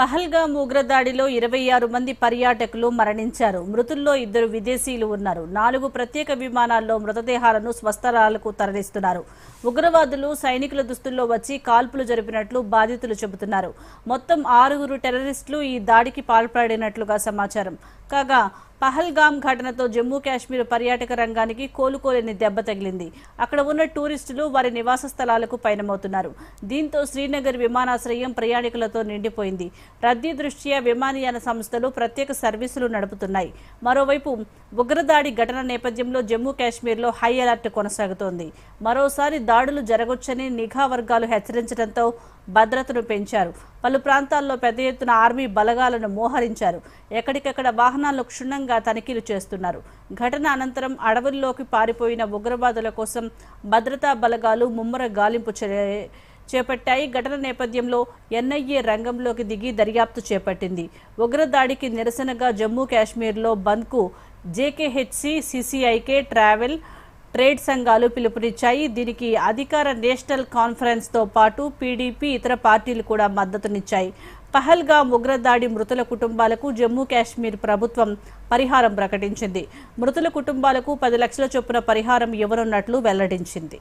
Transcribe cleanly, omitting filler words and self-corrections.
పహల్గామ్ ఉగ్రదాడిలో 26 మంది పర్యాటకులు మరణించారు. మృతుల్లో 2 విదేశీయులు ఉన్నారు. 4 ప్రత్యేక విమానాల్లో మృతదేహాలను స్వస్థలాలకు తరలిస్తున్నారు. ఉగ్రవాదులు సైనికుల దుస్తుల్లో వచ్చి కాల్పులు జరిపినట్లు బాధితులు చెబుతున్నారు. మొత్తం 6 టెర్రరిస్టులు ఈ దాడికి పాల్పడినట్లుగా సమాచారం. కాగా పహల్గామ్ ఘటనతో జమ్మూ కాశ్మీర్ పర్యాటక రంగానికి కోలుకోలేని దెబ్బ తగిలింది. అక్కడ ఉన్న టూరిస్టులు వారి నివాస స్థలాలకు పయనమవుతున్నారు. దీంతో శ్రీనగర్ విమానాశ్రయం ప్రయాణికులతో నిండిపోయింది. రద్దీ దృష్ట్యా విమానయాన సంస్థలు ప్రత్యేక సర్వీసులు నడుపుతున్నాయి. మరోవైపు ఉగ్రదాడి ఘటన నేపథ్యంలో జమ్మూ కాశ్మీర్లో హై అలర్ట్ కొనసాగుతోంది. మరోసారి దాడులు జరగొచ్చని నిఘా వర్గాలు హెచ్చరించడంతో భద్రతను పెంచారు. పలు ప్రాంతాల్లో పెద్ద ఎత్తున ఆర్మీ బలగాలను మోహరించారు. ఎక్కడికక్కడ వాహనాలను క్షుణ్ణంగా తనిఖీలు చేస్తున్నారు. ఘటన అనంతరం అడవుల్లోకి పారిపోయిన ఉగ్రవాదుల కోసం భద్రతా బలగాలు ముమ్మర గాలింపు చేపట్టాయి. ఘటన నేపథ్యంలో ఎన్ఐఏ రంగంలోకి దిగి దర్యాప్తు చేపట్టింది. ఉగ్రదాడికి నిరసనగా జమ్మూ కాశ్మీర్లో బంద్కు జేకేహెచ్సి, సిసిఐకే, ట్రేడ్ సంఘాలు పిలుపునిచ్చాయి. దీనికి అధికార నేషనల్ కాన్ఫరెన్స్తో పాటు పీడీపీ, ఇతర పార్టీలు కూడా మద్దతునిచ్చాయి. పహల్గామ్ ఉగ్రదాడి మృతుల కుటుంబాలకు జమ్మూ కాశ్మీర్ ప్రభుత్వం పరిహారం ప్రకటించింది. మృతుల కుటుంబాలకు 10 లక్షల చొప్పున పరిహారం ఇవ్వనున్నట్లు వెల్లడించింది.